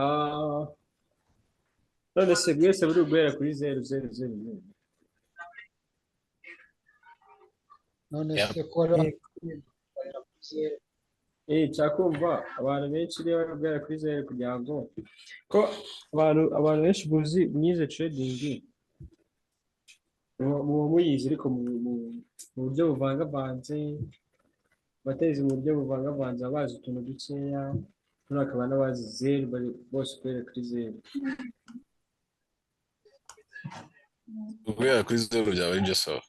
Ah, none se mwese buri guhera kuri 0,000. none Yeah. se ko Cyakumva abantu benshi rero bari guhera kuri 0 kugira ngo ko abantu benshi buzi mwize trading muba muyizi ariko mu buryo buvangavanze, bateze mu buryo buvangavanze bazi utuntu dukeya, noneho akaba n'abazi 0 bari bose guhera kuri 0. Guhera kuri 0 byaba ari byo sawa.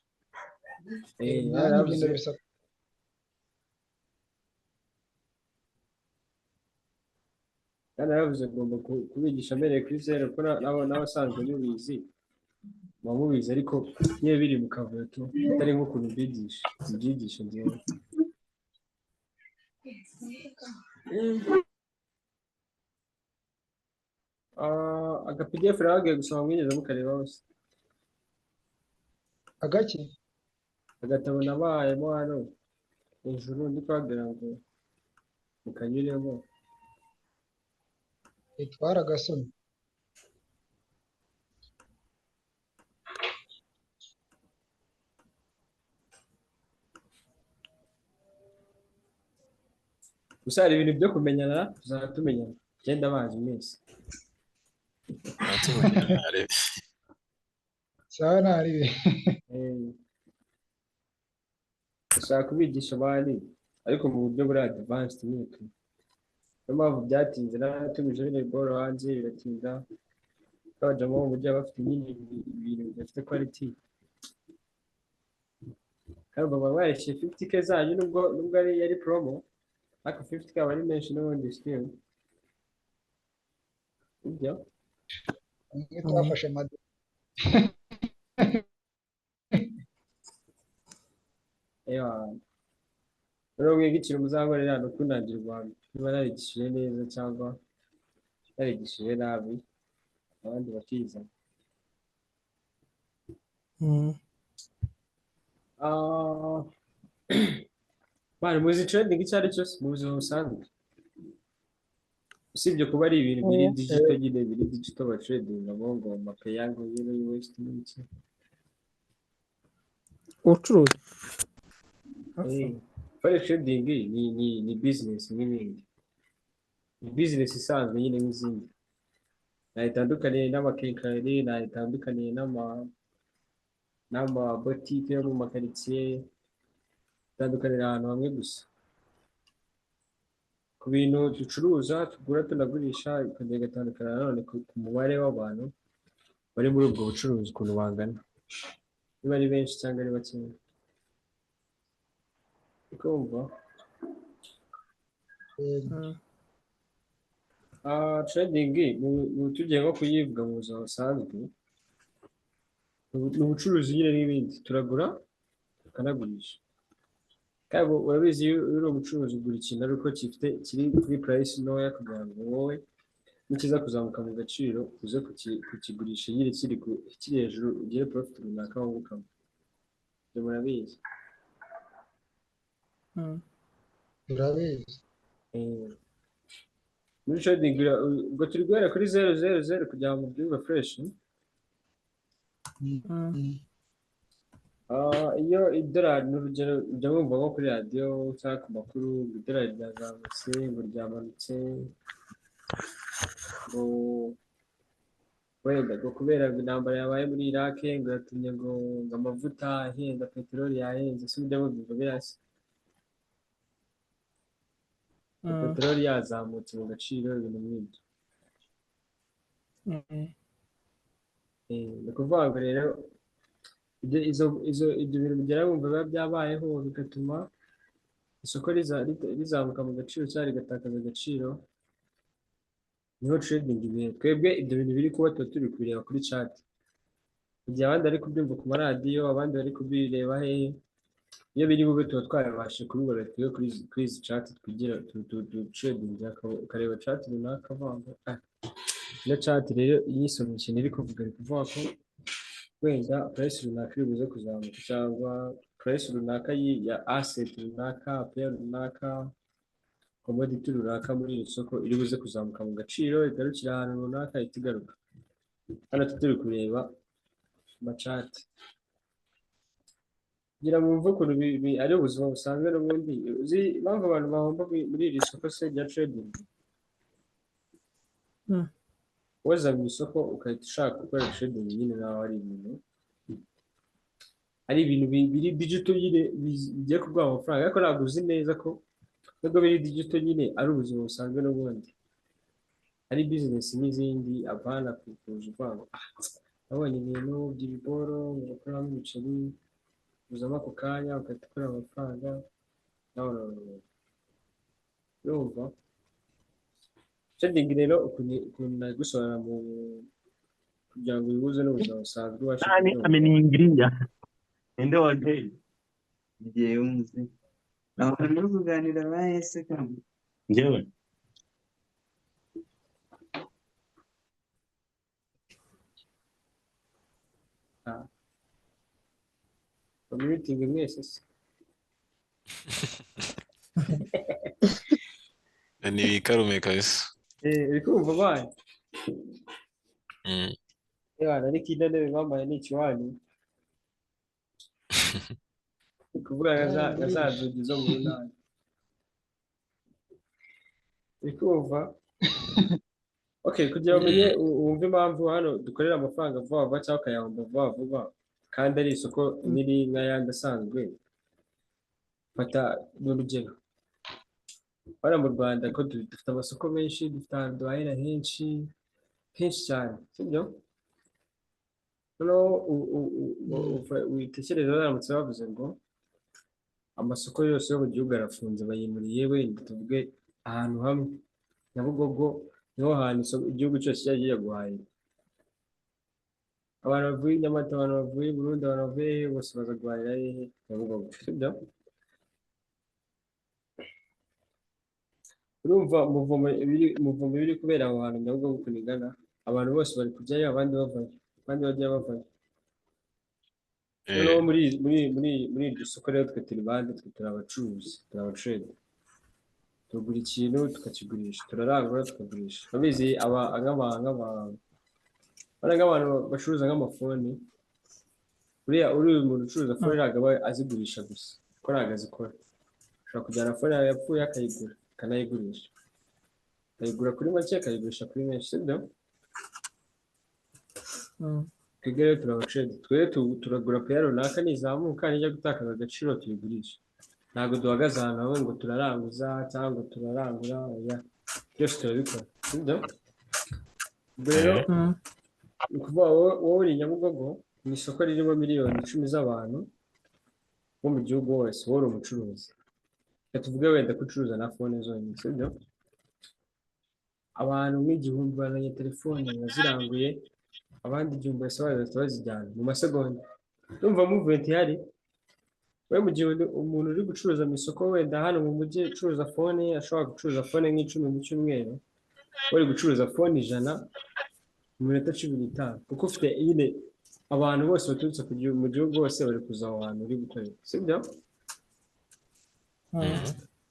nanjye bisa Kandi yaravuze ngomba kubigisha mbereye kuri 0 kuko n'abasanzwe mubizi muba mubizi ariko niyo biri mu kavuyo atari nk'ukuntu mbyigisha njyewe. Aga PDF rero gusoma mwigeze mukareba hose. agaki Agatabo nabayemo hano hejuru ndi kwagira ngo mukanyuremo. itwara gasoni Gusa hari ibintu byo kumenyana tuzatumenyana genda bazi mwese. sawa naribe Ushaka kubigisha abandi ariko mu buryo buri advanced nyine. Niyo mpamvu byatinze natubije bine boro hanze biratinda twajamo mu buryo bafite nyine ibintu bifite quality. Kandi baba barishe 50k zanyu nubwo ari promo ariko 50k ari menshi n'ubundi still. Ibyo twafashe madu rero mwigikira muzankorera no kunangira Rwanda niba narigishije neza cyangwa narigishije nabi abandi bakiza. Bari muzi trading icyo ari cyo mu buzima busanzwe usibye kuba ari ibintu biri digital nyine biri digital ba trading ngo mapeyango yero y'West n'iki ubucuruzi. Forex trading ni business n'ibindi, ni business isanzwe nyine nk'izindi, nayitandukaniye n'amakenkayeri, nayitandukaniye n'ama boutique yo mu makaritsiye, itandukanira ahantu hamwe gusa ku bintu ducuruza tugura tunagurisha, ikongera igatandukana nanone ku mubare w'abantu bari muri ubwo bucuruzi ukuntu bangana, niba ari benshi cyangwa ari bakeya. Ukumva trading tugiye nko kuyivuga mu buzima busanzwe ni ubucuruzi nyine n'ibindi, turagura tukanagurisha. Kandi urabizi iyo uri umucuruzi ugura ikintu ariko kiri kuri price ntoya kugira ngo wowe nikiza kuzamuka mu gaciro uze kukigurisha nyine kiri hejuru ugire profit runaka wungukamo. Ibyo murabizi. turabizi Muri trading ubwo turi guhera kuri 000 kugira ngo byumve fresh. Iyo idolari n'urugero ujya wumva nko kuri radiyo cyangwa ku makuru idolari ryazamutse ngo ryamanutse ngo wenda ngo kubera intambara yabaye muri Iraq ngo yatumye ngo amavuta ahenda, peteroli yahenze, si ujya wumva birasa peteroli yazamutse mu gaciro, ibintu nk'ibyo. Ni ukuvuga ngo rero ibyo bintu bigera wumva biba byabayeho bigatuma isoko rizamuka mu gaciro cyangwa rigatakaza agaciro, niho trading ibihe. Twebwe ibyo bintu biri kuba tuba turi kubireba kuri chat, igihe abandi bari kubyumva ku maradiyo, abandi bari kubireba hehe, iyo biri bube tuba twabashe kubibona twiwe kuri izi chat twigira trading, ukareba chat runaka avanga iyo chat rero yisomye ikintu iri kuvuga, ari kuvuga ko wenda price runaka iri buze kuzamuka cyangwa price runaka ya asset runaka, pair runaka, commodity runaka muri iri soko iri buze kuzamuka mu gaciro igarukira ahantu runaka ihita igaruka. Hano turi kureba amacati kugira ngo wumve ukuntu ari ubuzima busanzwe n'ubundi. Uzi impamvu abantu bahomba muri iri soko se rya trading? Waza mu isoko ukahita ushaka gukora trading nyine nawe ari ibintu biri digital nyine bigiye kuguha amafaranga, ariko ntabwo uzi neza ko nubwo biri digital nyine ari ubuzima busanzwe n'ubundi, ari business n'izindi abana kukuza uvanga nabonye ibintu by'ibiboro bakoramo imiceri uzamo ako kanya ugahita ukora amafaranga urumva. Trading rero ukuntu nagusobanura mu kugira ngo wibuze n'ubuzima busanzwe ubashe kubyumva. Ameniingilia ende wagei jeunzi na wakaanza kuganira naye kama njewe Community mwese ni bikarume kabisa. Urikumva bana? Yana nikidane bambaye n'ikiwani kuvuga yazazugiza mu runani. Urikumva? Okay, kugira ngo umenye wumve impamvu hano dukorera amafaranga vuba vuba cyangwa ukayahomba vuba vuba kandi ari isoko niri nk'ayandi asanzwe. Fata n'urugero hano mu Rwanda ko dufite amasoko menshi, dufite ahantu duhahira henshi cyane, sibyo? Witekereza baramutse bavuze ngo amasoko yose yo mu gihugu arafunze bayimuriye wenda tuvuge ahantu hamwe Nyabugogo niho hantu igihugu cyose cyagiye guhahira. Abantu bavuye Nyamata, abantu bavuye Burundi, abantu bavuye bose baza guhahira hehe? Nyabugogo, sibyo? Urumva umuvumo biri kubera aho hantu Nyabugogo kunigana, abantu bose bari kujyayo abandi bavayo, abandi bajya bavayo. Noneho muri iryo soko rero twe turi bande? Twe turi abacuruzi, turi abatrader. Tugura ikintu tukakigurisha, turarangura tukagurisha. Babizi nk'abantu bacuruza nk'amafoni, uriya umuntu ucuruza fone ntabwo aba azigurisha gusa kuko ntabwo azikora. Ushobora kujyana fone yawe yapfuye akayigura akanayigurisha, akayigura kuri make akayigurisha kuri menshi, sibyo? Twebwe rero turabatrade, turagura peya runaka nizamuka nijya gutakaza agaciro tuyigurisha. Ntabwo duhagaze ahantu hamwe ngo turaranguza cyangwa turarangura, byose turabikora, sibyo? Ubwo rero ni ukuvuga wowe uri Nyabugogo mu isoko ririmo miliyoni 10 z'abantu bo mu gihugu hose, wowe uri umucuruzi. Reka tuvuge wenda ko ucuruza na fone zonyine, sibyo? Abantu nk'igihumbi bazanye telefone baziranguye, abandi igihumbi bazijyana mu masegonda. Urumva movement ihari? We mu gihe umuntu uri gucuruza mu isoko wenda hano mu mujyi ucuruza fone ashobora gucuruza fone nk'icumi mu cyumweru, uri gucuruza fone 100 mu minota 15 kuko ufite nyine abantu bose baturutse mu gihugu bose bari kuza aho hantu uri gukorera, sibyo?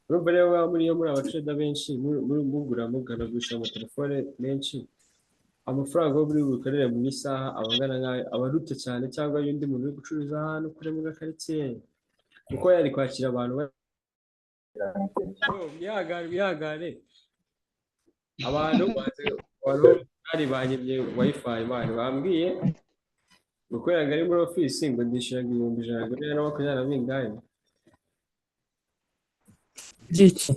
Urumva rero muri abatrader benshi muganagurisha amatelefone menshi, amafaranga yo muri bukorere mu isaha abangana nk'ayo abaruta cyane cyangwa y'undi muntu uri gucuruza ahantu kure mu gakaritsiye kuko yari kwakira abantu bihagane abantu bari banyibye wifi bari bambwiye gukorera ari muri office ngo ndishyura 120 bingahe Giki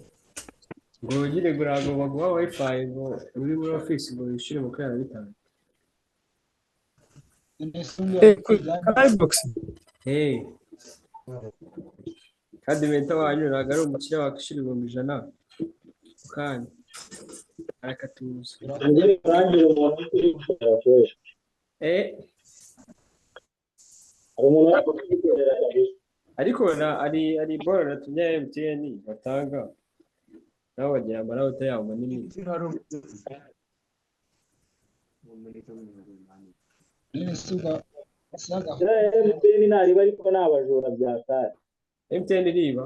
ngo ugire gurago baguha wifi ngo uri muri office ngo wishyure 25. Kandi benta wanyu ntabwo ari umukiriya wakwishyura 100 kandi arakatuza. Ariko ari bora natumye MTN batanga nabo bagira amanota yabo manini. MTN nariba ariko nabajura byatari. MTN riba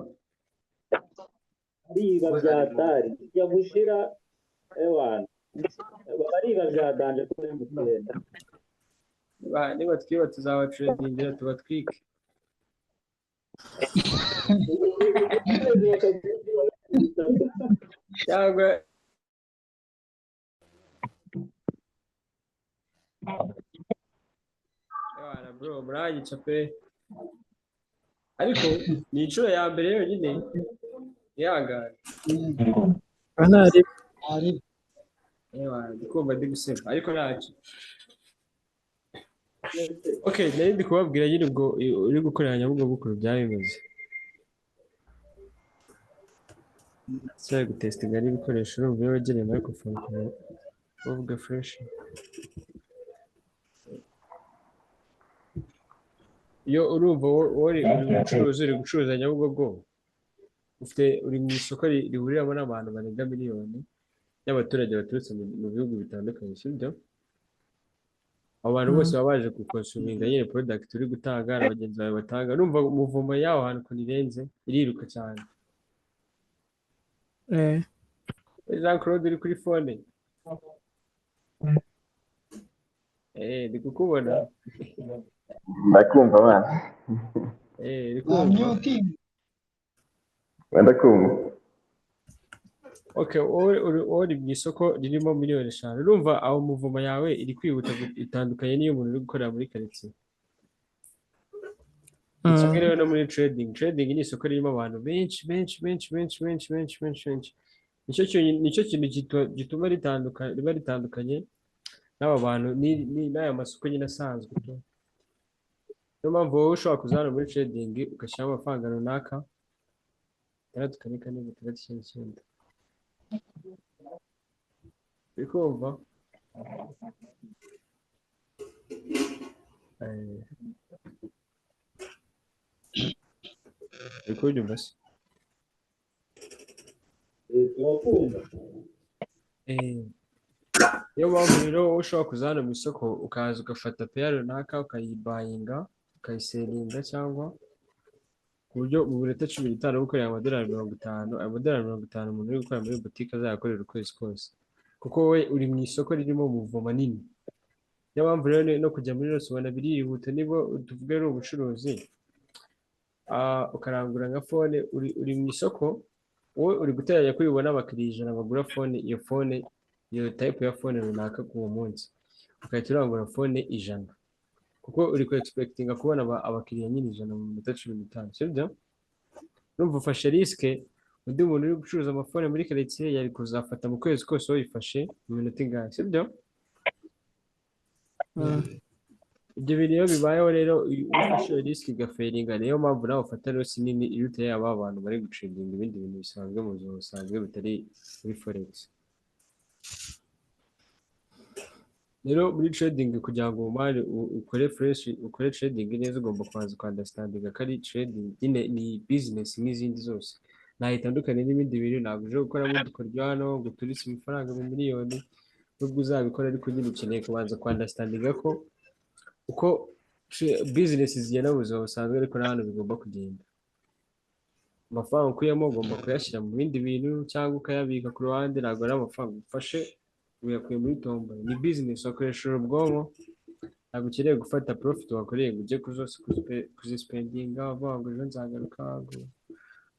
bariga bya tari kijya gushira ewana bariga bya danje kuri mutenda niba twiba tuzaba tradingira tubatwike. cyangwa ewana bro muranyica pe, ariko ni inshuro ya mbere yonyine ihangane. Ari ewana ndikumva ndi gusema ariko ntacyo. Okay, nari ndi kubabwira nyine ubwo uri gukorera Nyabugogo ukuntu byaba bimeze. Sari gutestinga n'ibikoresho urumva iyo wegereye microphone uvuga fresh. Iyo urumva uri gucuruza Nyabugogo, uri mu isoko rihuriramo n'abantu barenga miliyoni y'abaturage baturutse mu bihugu bitandukanye, sibyo? Abo bantu bose baba baje gukonsuminga nyine product uri gutanga na bagenzi bawe batanga, urumva umuvumo yaho hantu ukuntu irenze iriruka cyane. Jean Claude uri kuri phone. Ndi kukubona. Ndakumva bana. Ndi kumva. Ndakumva. Okay, uri mu isoko ririmo miliyoni 5. Urumva aho umuvumo yawe iri kwihuta itandukanye n'iyo umuntu uri gukorera muri quartier. Kimwe rero no muri trading ni isoko ririmo abantu benshi. Nicyo kintu gituma riba ritandukanye n'aba bantu n'aya masoko nyine asanzwe. Niyo mpamvu wowe ushobora kuzana muri trading ugashyiramo amafaranga runaka 6 uri kumva? uri kubyumva se? Niyo mpamvu rero wowe ushobora kuzana mu isoko ukaza ugafata peya runaka ukayibayinga ukayiseringa, cyangwa ku buryo mu minota 15 gukorera amadolari 50. Amadolari 50 umuntu uri gukora muri boutique azayakorera ukwezi kose, kuko wowe uri mu isoko ririmo umuvumo manini. Niyo mpamvu rero no kujya muri rose ubona birihuta. Niba tuvuge ari ubucuruzi ukarangura nka phone, uri mu isoko, wowe uri guteganya ko ubona abakiriya 100 bagura phone, iyo type ya phone runaka ku uwo munsi, ukahita urangura phone 100, kuko uri ku expectinga kubona abakiriya nyine 100 mu minota 15, sibyo? Urumva ufashe risque. Undi muntu uri gucuruza amafone muri quartier yari kuzafata mu kwezi kose wifashe mu minota ingahe, sibyo? Ibyo bintu iyo bibayeho rero ufashe risque igaferinga, niyo mpamvu nawe ufata loss nini iyo uteye aba bantu bari gucedinga ibindi bintu bisanzwe mu buzima busanzwe bitari muri forex. Rero muri trading kugira ngo umare ukore trading neza, ugomba kubanza understandinga ko ari trading nyine ni business nk'izindi zose, nta itandukanye n'ibindi bintu. Ntabwo uje gukoramo udukoryo hano ngo uturitse amafaranga mu miliyoni, nubwo uzabikora ariko nyine ukeneye kubanza understandinga ko uko business zigenda mu buzima busanzwe ariko na hano bigomba kugenda. Amafaranga ukuyemo ugomba kuyashyira mu bindi bintu cyangwa ukayabika ku ruhande. Ntabwo ari amafaranga ufashe uyakuye muri tombo. Ni business, wakoresha ubwonko. Ntabwo ukeneye gufata profit wakoreye ngo ujye zose kuzispendinga uvuga ngo ejo nzagaruka, ngo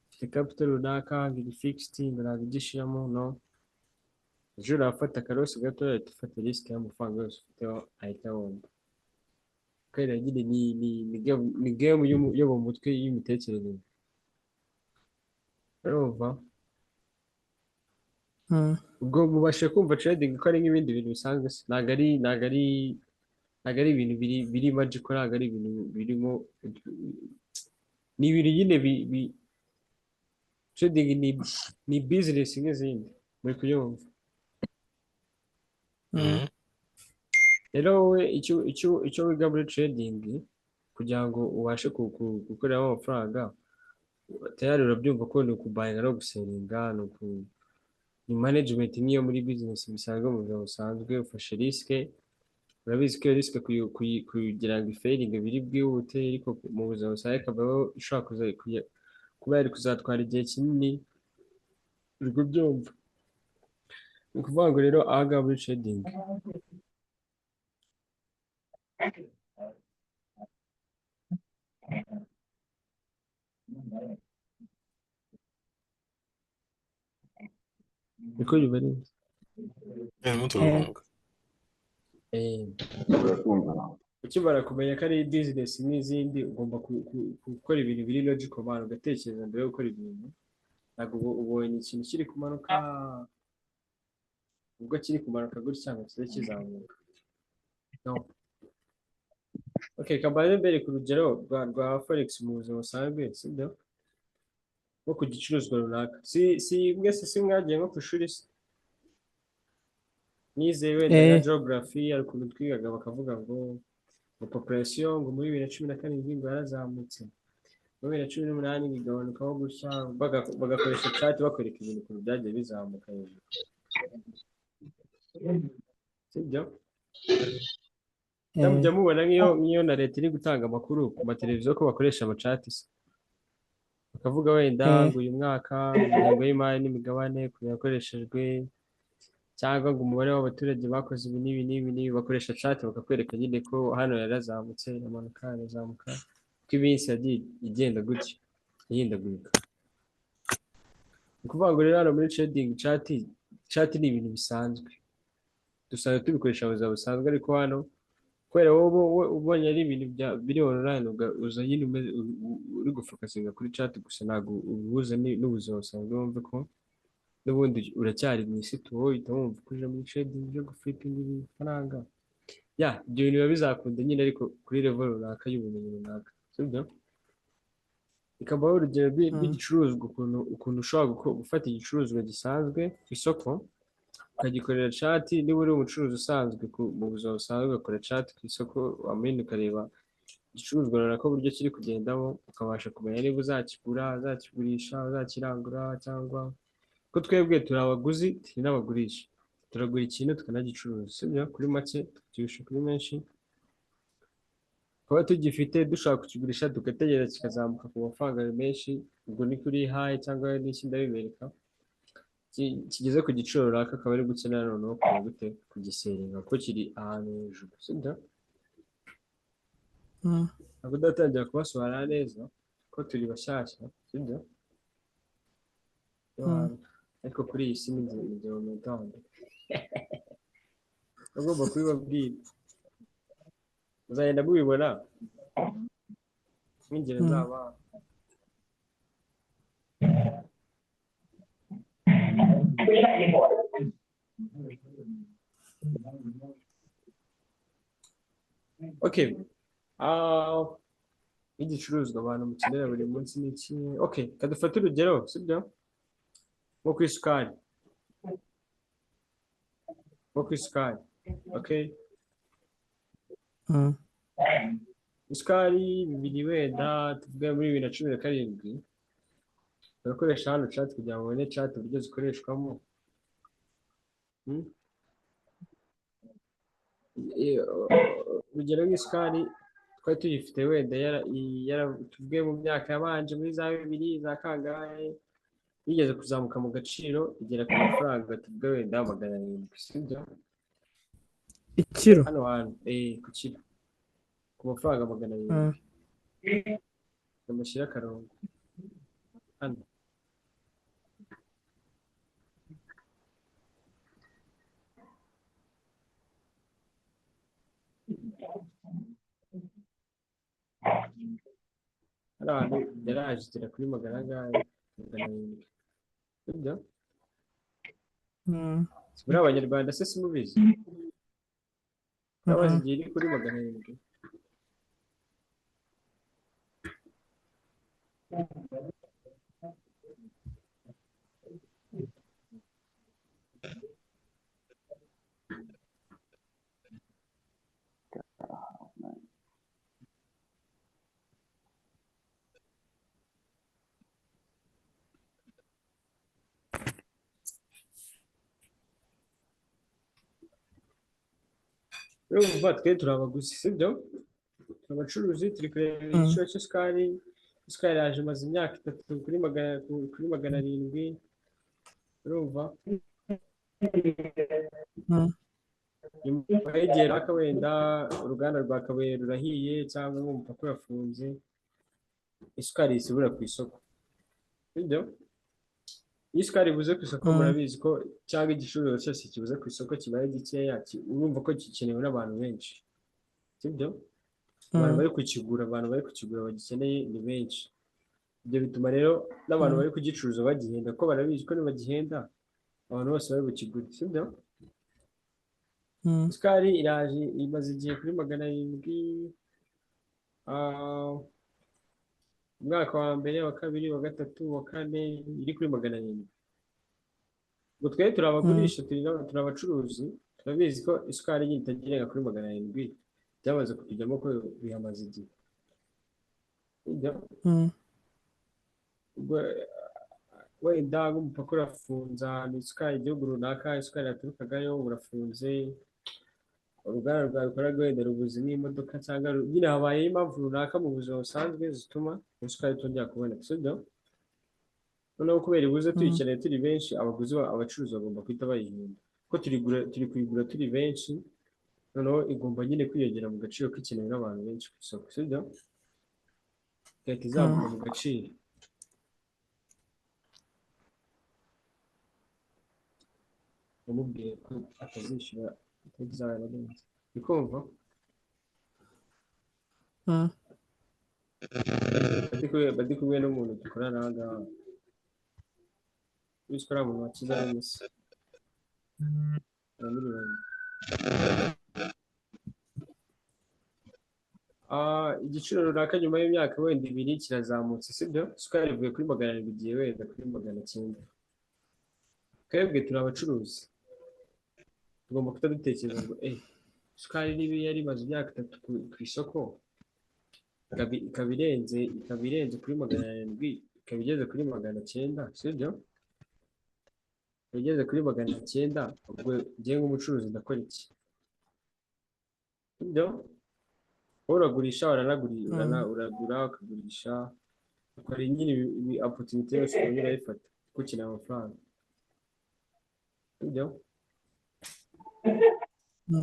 ufite capital runaka ngo iri fixed ngo ntabwo igishiramo, no. Ejo urafata akarosi gato uhita ufata risk y'amafaranga yose ufiteho ahita womba. Kandi nyine ni game yo mu mutwe y'imitekerereze. Urumva? Ubwo mubashe kumva trading ko ari nk'ibindi bintu bisanzwe. Ntabwo ari ibintu biri magical, ntabwo ari ibintu birimo, ni ibintu nyine trading ni business nk'izindi, muri kuyumva. Rero wowe icyo wiga muri trading kugira ngo ubashe gukoreramo amafaranga, tayari urabyumva ko ni ukubayinga no guseringa, ni management niyo muri business bisanzwe mu buzima busanzwe. Ufashe risque, urabizi ko iyo risque kugira ngo ifailing biri bwihute, ariko mu buzima busanzwe ikabaho ishobora kuba yari kuzatwara igihe kinini. uri kubyumva ni ukuvuga ngo rero aha muri trading niko bibari Mutuvuga. ukimara kumenya ko ari business n'izindi ugomba gukora ibintu biri logical man ugatekereza mbere yo gukora ibintu ntabwo ubonye ikintu kiri kumanuka ubwo kiri kumanuka gutya ngo kize kizamuka no. Okay, kambaye mbere ku rugero rwa Forex mu buzima busanzwe sibyo nko ku gicuruzwa runaka si mwagiye nko ku ishuri se nize wenda na geography ari ukuntu twigaga bakavuga ngo population ngo muri 2017 ngo yarazamutse muri 2018 bigabanukaho gutya bagakoresha chat bakwereka ibintu ukuntu byagiye bizamuka hejuru sibyo Ndamujya mubona nk'iyo na leta iri gutanga amakuru ku mateleviziyo ko bakoresha amacati se bakavuga wenda ngo uyu mwaka ingengo y'imari n'imigabane ukuntu yakoreshejwe cyangwa ngo umubare w'abaturage bakoze ibi n'ibi bakoresha chat bakakwereka nyine ko hano yarazamutse amanuka yarazamuka ko iminsi yagiye igenda gutya ihindagurika ni ukuvuga ngo rero hano muri trading chat ni ibintu bisanzwe dusanzwe tubikoresha mu buzima busanzwe ariko hano kubera wowe ubonye ari ibintu biri online uza nyine uri gufokasinga kuri chat gusa ntabwo ubuhuza n'ubuzima busanzwe wumve ko n'ubundi uracyari mu isi tuwo uhita wumva ko uje muri trading byo guflippinga ibifaranga ibyo bintu biba bizakunda nyine ariko kuri level runaka y'ubumenyi runaka sibyo ikabaho urugero rw'igicuruzwa ukuntu ushobora gufata igicuruzwa gisanzwe ku isoko ukagikorera chat niba uri umucuruzi usanzwe mu buzima busanzwe ugakora chat ku isoko wamenya ukareba igicuruzwa runaka uburyo kiri kugendamo ukabasha kumenya niba uzakigura uzakigurisha uzakirangura cyangwa ko twebwe turi abaguzi turi n'abagurisha turagura ikintu tukanagicuruza sibyo kuri make tukigurisha kuri menshi kuba tugifite dushaka kukigurisha tugategereza kikazamuka ku mafaranga menshi ubwo ni kuri high cyangwa n'iki ndabibereka kigeze ku giciro runaka akaba ari gukenera noneho kuba gute kugiseringa ko kiri ahantu hejuru sibyo ntabwo udatangira kubasobanura neza ko turi bashyashya sibyo ariko kuri iyi si n'inzira mu mutanda agomba kubibabwira muzagenda mubibona nk'ingero zaba okay igicuruzwa abantu mukenera buri munsi ni iki okay kadufata urugero sibyo nko ku isukari okay isukari bibiri wenda tuvuge muri 2017 barakoresha hano chat kugira ngo babone chat uburyo zikoreshwamo urugero nk'isukari twari tuyifite wenda tuvuge mu myaka yabanje muri za 2000 za kangahe yigeze kuzamuka mu gaciro igera ku mafaranga tuvuge wenda 700 sibyo ikiro hano hantu ku kiro ku mafaranga 700 bamushyira akarongo hano hantu yaraje igera kuri 700 sibyo muri abanyarwanda se simubizi nabazi igihe iri kuri 700 rero umva twe turi abaguzi sibyo abacuruzi turi kureba igiciro cy'isukari yaje imaze imyaka 3 kuri 700 urumva Mm. wegera wenda uruganda rwa Kabuye rurahiye cyangwa umupaka urafunze, isukari isubira ku isoko, sibyo? Iyo isukari ibuze ku isoko murabizi ko cyangwa igicuruzwa cyose kibuze ku isoko kibaye gikeya, urumva ko gikenewe n'abantu benshi, sibyo? Abantu bari kukigura bagikeneye ni benshi. Ibyo bituma rero n'abantu bari kugicuruza bagihenda, ko barabizi ko nibagihenda abantu bose bari bukigure, sibyo? Isukari iraje imaze igihe kuri 700, umwaka wa mbere, wa kabiri, wa gatatu, wa kane iri kuri 700. Ubwo twe turabagurisha, turi abacuruzi, turabizi ko isukari nyine itagirenga kuri 700 byamaze kutujyamo ko bihamaze igihe. Ubwo wenda nk'umupaka urafunze ahantu isukari igihugu runaka isukari yaturukagayo urafunze, uruganda rwawe rukora wenda rubuze n'imodoka cyangwa nyine habayeho impamvu runaka mu buzima busanzwe zituma isukari itongera kuboneka, sibyo? Noneho kubera ibuze tuyikeneye turi benshi, abacuruzi bagomba guhita bayihinda, ko turi kuyigura turi benshi, noneho igomba nyine kwiyongera mu gaciro kikenewe n'abantu benshi ku isoko, sibyo? Igahita izamuka mu gaciro. Namubwiye ko atazishyura atazabona neza, bikumva? Badi kumwe n'umuntu dukorana aha ngaha, witwa uriya muntu wakiza n'imisi igiciro runaka nyuma y'imyaka wenda 2 kirazamutse, sibyo? Isukari ivuye kuri 700 igiye wenda kuri 900. Twebwe turi abacuruzi, tugomba kutadutekereza ngo isukari niba yari imaze imyaka 3 ku isoko, ikaba irenze kuri 700, ikaba igeze kuri 900, sibyo? Igeze kuri 900, ubwo ngiye nk'umucuruzi ndakora iki? Sibyo? Uragurisha, uragura ukagurisha, ukora nyine opportunity yose urayifata kuko ukeneye amafaranga, sibyo?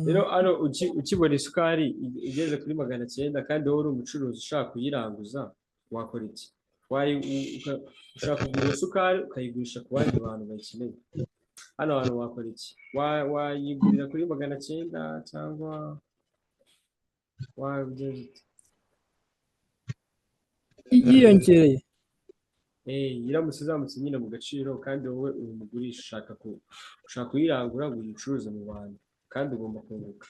Rero ano ukibona isukari igeze kuri 900 kandi wowe uri umucuruzi ushaka kuyiranguza, wakora iki? Ushaka kugura isukari ukayigurisha ku bandi bantu bayikeneye, hano hantu wakora iki? Wayigurira kuri 900 cyangwa yiyongereye? Iramutse izamutse nyine mu gaciro kandi wowe uri umugurisha ushaka kuyirangura ngo uyicuruze mu bantu kandi ugomba kunguka,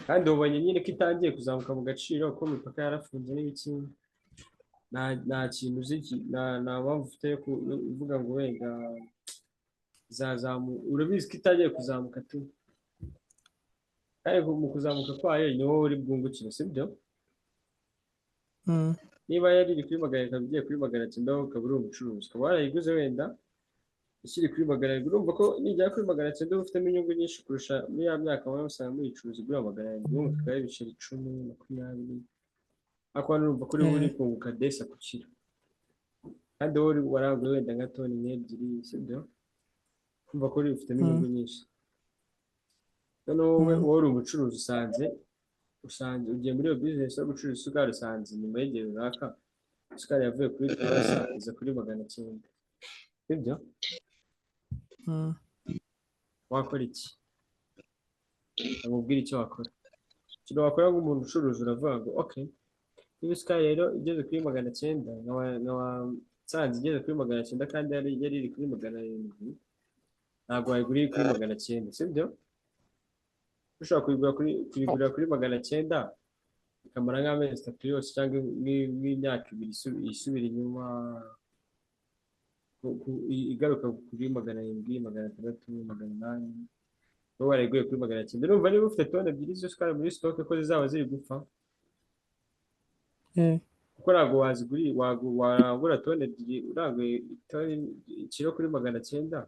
kandi ubonye nyine ko itangiye kuzamuka mu gaciro ko imipaka yarafunze n'ibiki, nta kintu uzi, nta mpamvu ufite yo kuvuga ngo wenda izazamuka. Urabizi ko itangiye kuzamuka tu, kandi mu kuzamuka kwayo ni wowe uri bwungukire, sibyo? Niba yari iri kuri 700 ikaba igiye kuri 900, ukaba uri umucuruzi, ukaba warayiguze wenda ikiri kuri 700, urumva ko nijya kuri 900 ufitemo inyungu nyinshi kurusha muri ya myaka wawe usanga muyicuruza igura 700, ubu tukaba ibiceri 10, 20, ariko hano urumva ko uri kunguka desa ku kiro, kandi wowe waranguye wenda nka toni 2, sibyo? Urumva ko ufitemo inyungu nyinshi. Noneho wowe uri umucuruzi usanze ugiye muri iyo business yo gucuruza isukari, usanze nyuma y'igihe runaka isukari yavuye kuri 300 iza kuri 900, sibyo? Wakora iki? Amubwira icyo wakora. Ikintu wakora nk'umuntu ucuruza uravuga ngo okay, niba isukari rero igeze kuri 900, nsanze igeze kuri 900 kandi yari iri kuri 700, ntabwo wayiguriye kuri 900, sibyo? Ushobora kuyigurira kuri 900 ikamara nk'amezi 3 yose cyangwa nk'imyaka 2 isubira inyuma, igaruka kuri 700, 600, 800, wowe warayiguye kuri 900. Urumva niba ufite toni 2 z'isukari muri stock ko zizaba ziri gupfa, kuko ntabwo wagura toni 2 uranguye ikiro kuri 900,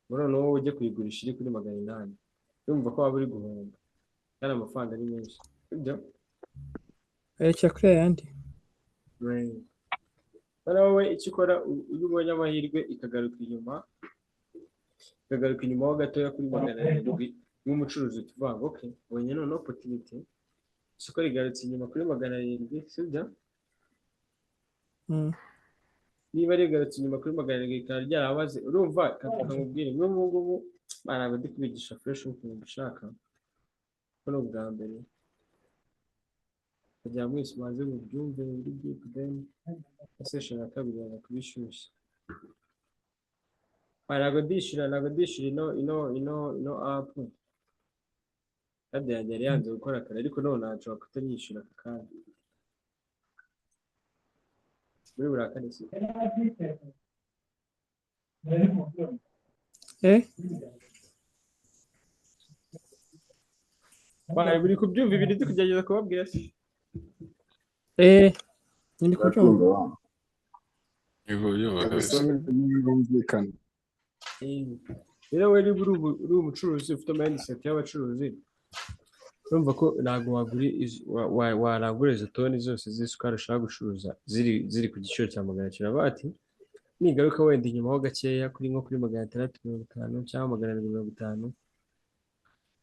noneho wowe ujye kuyigurisha iri kuri 800, urumva ko waba uri guhomba kandi amafaranga ari menshi, sibyo? Arekera kuri ayandi. Hano wowe icyo ukora iyo ubonye amahirwe ikagaruka inyuma ho gatoya kuri 700 nk'umucuruzi tuvuga ngo okay ubonye none opportunity isoko rigarutse inyuma kuri 700 sibyo niba rigarutse inyuma kuri 700 ikaba ryarabaze urumva kakamubwira nk'ubu ngubu bana badi kubigisha fresh ukuntu bishaka ko no bwa mbere kugira ngo mwese maze mu byumve muri deep then session ya kabiri bakubishyushya ntabwo ndishyura ino app kandi yari yanze gukora kare ariko none nashobora kutanyishyura aka kanya muri burakane si buri kubyumva ibintu ndi kugerageza kubabwira se ndi kubyumva rero we niba uri umucuruzi ufite mindset y'abacuruzi urumva ko ntabwo warangura izo toni zose z'isukari ushaka gucuruza ziri ku giciro cya 900 bati nigaruka wenda inyuma ho gakeya kuri nko kuri 650 cyangwa 750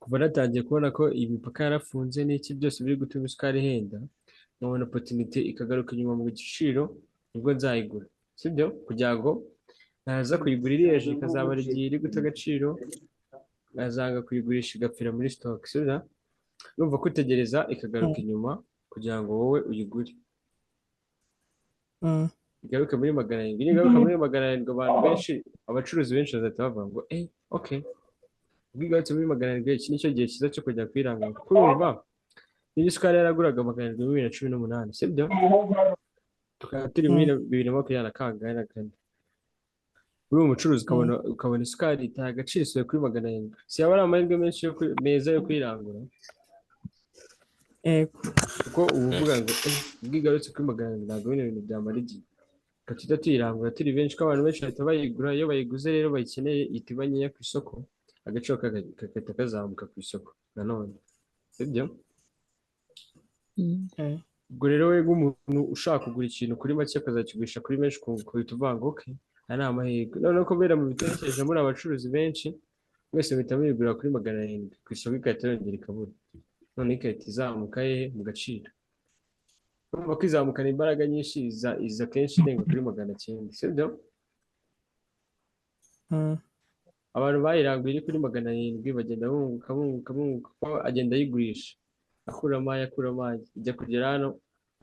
kuva natangiye kubona ko imipaka yarafunze n'iki byose biri gutuma isukari ihenda nabona opportunity ikagaruka inyuma mu giciro nibwo nzayigura sibyo kugira ngo naza kuyigura iri hejuru ikazaba igihe iri guta agaciro nazanga kuyigurisha igapfira muri stock sibyo numva kutegereza ikagaruka inyuma kugira ngo wowe uyigure igaruka muri 700 igaruka muri 700 abantu benshi abacuruzi benshi bazahita bavuga ngo okay ubwigatse muri 700 iki nicyo gihe cyiza cyo kujya kwirangura kuko urumva niyo isukari yaraguraga 718 sibyo tukaba turi muri 2024 uri umucuruzi ukabona isukari itaha agaciro isuye kuri 700 si yaba ari amahirwe menshi meza yo kwirangura kuko ubu uvuga ngo ubwigarutse kuri 700 ntabwo bino bintu byamara igihe tukaba tuyirangura turi benshi ko abantu benshi bahita bayigura iyo bayiguze rero bayikeneye ihita iba nkeya ku isoko agaciro kagahita kazamuka ku isoko nanone sibyo ubwo rero we nk'umuntu ushaka kugura ikintu kuri make akazakigurisha kuri menshi kuhita uvuga ngo okay aya ni amahirwe noneho kubera mu bitekerezo muri abacuruzi benshi mwese muhita muyigura kuri 700 ku isoko igahita yongera ikabura none igahita izamuka mu gaciro urumva ko izamukana imbaraga nyinshi iza kenshi irenga kuri 900 sibyo abantu bayiranguye iri kuri 700 bagenda bunguka agenda ayigurisha akuramo ijya kugera hano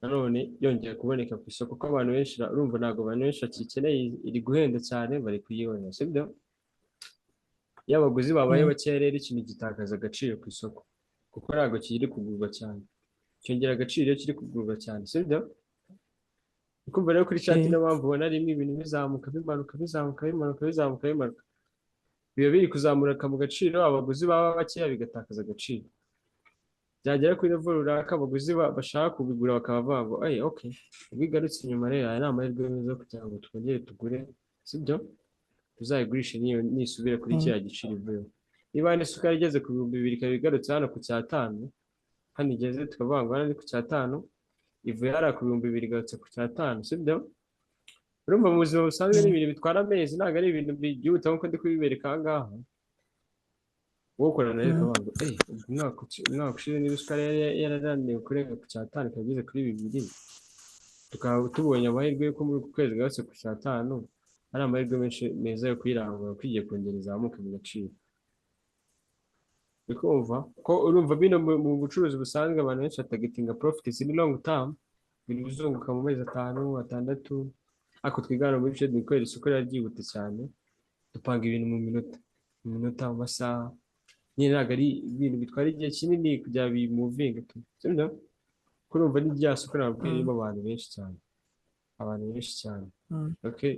nanone yongera kuboneka ku isoko ko abantu benshi urumva ntabwo abantu benshi bakikeneye iri guhenda cyane bari kuyibona sibyo iyo abaguzi babaye bakeya rero ikintu gitakaza agaciro ku isoko kuko ntabwo kiri kugurwa cyane cyongera agaciro iyo kiri kugurwa cyane sibyo ukumva rero kuri chat niyo mpamvu ubona rimwe ibintu bizamuka biba biri kuzamuka mu gaciro abaguzi baba bakeya bigatakaza agaciro byagera kuri level runaka abaguzi bashaka kubigura bakaba bavuga ngo okay bigarutse inyuma rero aya ni amahirwe meza kugira ngo twongere tugure sibyo tuzayigurisha nisubira kuri cya giciro ivuyeho niba n'isukari igeze ku 2000 ikaba igarutse hano ku cya 5 hano igeze tukavuga ngo hano ni ku cya 5 ivuye hariya ku 2000 igarutse ku cya 5 sibyo urumva mu buzima busanzwe n'ibintu bitwara amezi ntabwo ari ibintu byihuta nk'uko ndi kubibereka aha ngaha wowe ukorana rero ukavuga ngo umwaka ushize niba isukari yarananiwe kurenga ku cya 5 ikaba igeze kuri 2 tukaba tubonye amahirwe yuko muri kwezi garutse ku cya 5 ari amahirwe menshi meza yo kwirangura kwigiye kongera izamuka mu gaciro bikumva ko urumva bino mu bucuruzi busanzwe abantu benshi batagitinga profits in long term ibintu bizunguka mu mezi 5 6 ariko twigana muri trading dukorera isoko ryihuta cyane dupanga ibintu mu minota mu masaha nyine ntabwo ari ibintu bitwara igihe kinini kugira bimuvinge sibyo kurumva ni rya soko nabwo ririmo abantu benshi cyane okay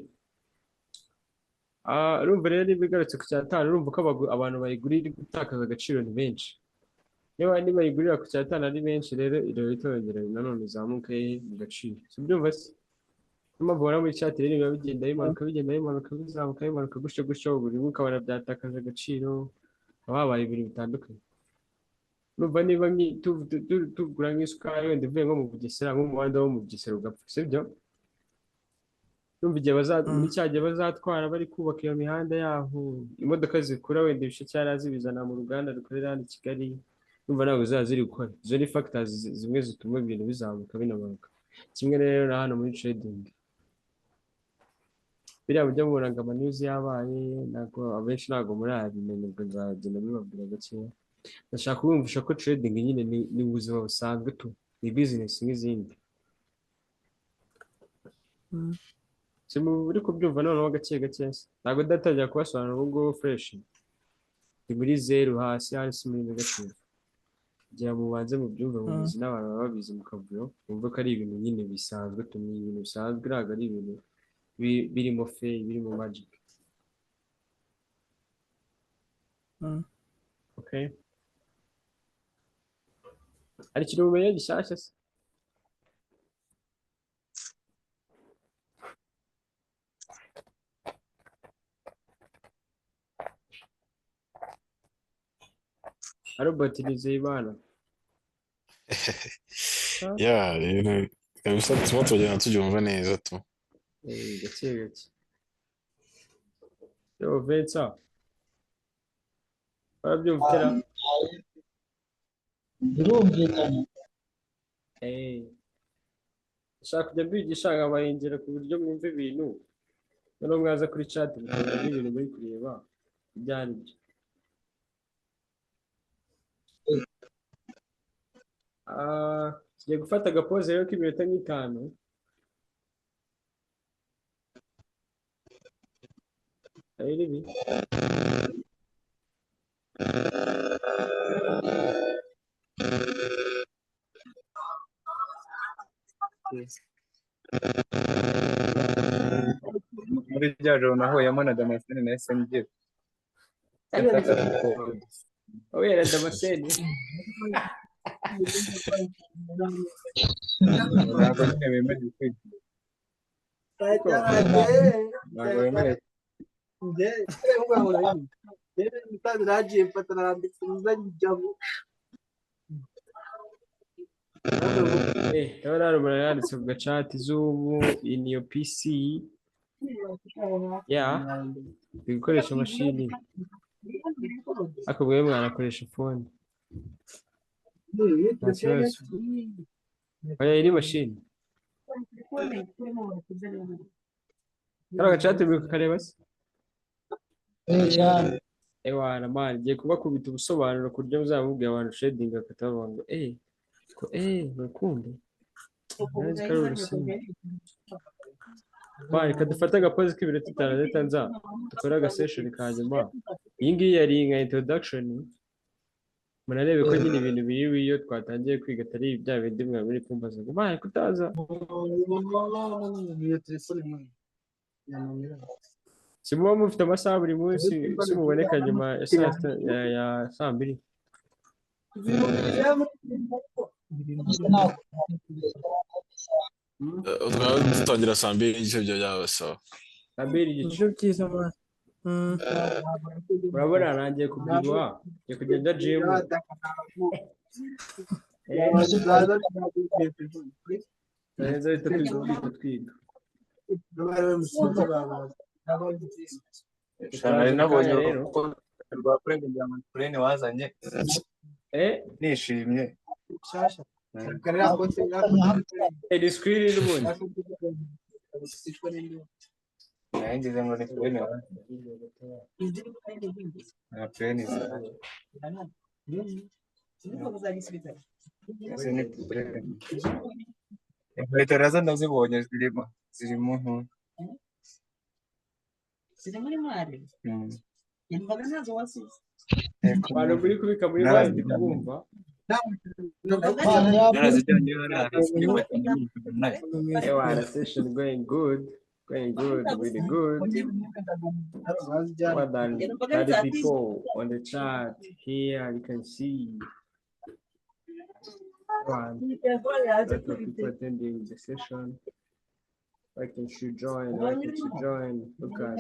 urumva rero niba igarutse ku cya 5 urumva ko abantu bayigurira gutakaza agaciro ni benshi niba bayigurira ku cya 5 ari benshi rero iryo itongera nanone izamuka mu gaciro sibyumva se n'amabora muri chat rero biba bigenda bimanuka bizamuka gutyo buri umwe ukabona byatakaza agaciro ababaye ibintu bitandukanye urumva niba tugura nk'isukari wenda ivuye nko mu Bugesera nk'umuhanda wo mu Bugesera ugapfa sibyo Numva igihe muri cya gihe bazatwara bari kubaka iyo mihanda yaho imodoka zikura wenda ibice cyara zibizana mu ruganda rukorera hano i Kigali, numva ntabwo zaba ziri gukora. Izo ni factors zimwe zituma ibintu bizamuka binamanuka. Kimwe rero na hano muri trading, biriya buryo mubona news yabaye ntabwo abenshi ntabwo murabimenya, ubwo nzagenda bibabwira gakeya. Ndashaka kubumvisha ko trading nyine ni ubuzima busanzwe tu, ni business nk'izindi. Si muri kubyumva noneho gake gake, ntabwo ndatangira kubasobanura ubu ngubu fresh, ni muri zeru hasi hasi muri negative, kugira ngo mubanze mubyumve mubizi n'abantu baba babizi mu kavuyo, bumve ko ari ibintu nyine bisanzwe tu, ni ibintu bisanzwe, ntabwo ari ibintu birimo fake, birimo magic. Okay, hari ikintu mumenye gishyashya se? Robert Nizeyimana. Ya, ibintu kabisa tuba tugenda tubyumva neza tu. Gake gake. Yo Vensa, barabyumvira? Birumvikana. Ushaka kujya mbigisha nkabayengera ku buryo mwumva ibintu, noneho mwaza kuri chat mukabona n'ibintu muri kureba ibyo ari byo. Tugiye gufata agapoze rero k'iminota nk'itanu. Ibi muri rya joro nahuyemo na Damascene na SMG. oya na Damascene Ntabwo nyine bemerewe kwiga. Ntabwo bemerewe. Urabona umuntu yanditse ku gacati z'ubu in your PC uri gukoresha mashini ariko mwe mwanakoresha phone nta kibazo. Oya iri mashini kariya gacati muri kukareba se? Ewana mani ngiye kubakubita ubusobanuro ku buryo muzamubwira abantu trading bakatavuga ngo ko bakumbi nzi ko ari urusimbi. Reka dufate agapozi k'iminota 5 leta nza dukore agaseshoni ka nyuma. Iyi ngiyi yari nka introduction, munarebe ko nyine ibintu biri iyo twatangiye kwiga atari bya bindi mwa muri kumbaza ngo mani kutaza. Simuba mufite amasaha buri munsi simuboneka nyuma ya saa 2. Twaba dutangira saa 2 igice byo byaba sawa. Saa 2 igice byiza ma. Urabona nangiye kubwirwa yo kugenda gym. Neza bita twiga. Nari nabonye ko rwa Prene wazanye nishimye. Edi screen n'ubundi. Nangize ngo ni Prene na Prene inkweto nazo ndazibonye zirimo muri mwari. Imbaga nazo wasize. Abantu muri kubika muri bandi kubumva. Session going good, really good. More than 30 people on the chat here, you can see. Lot of people attending the session. Why can't you join? Look at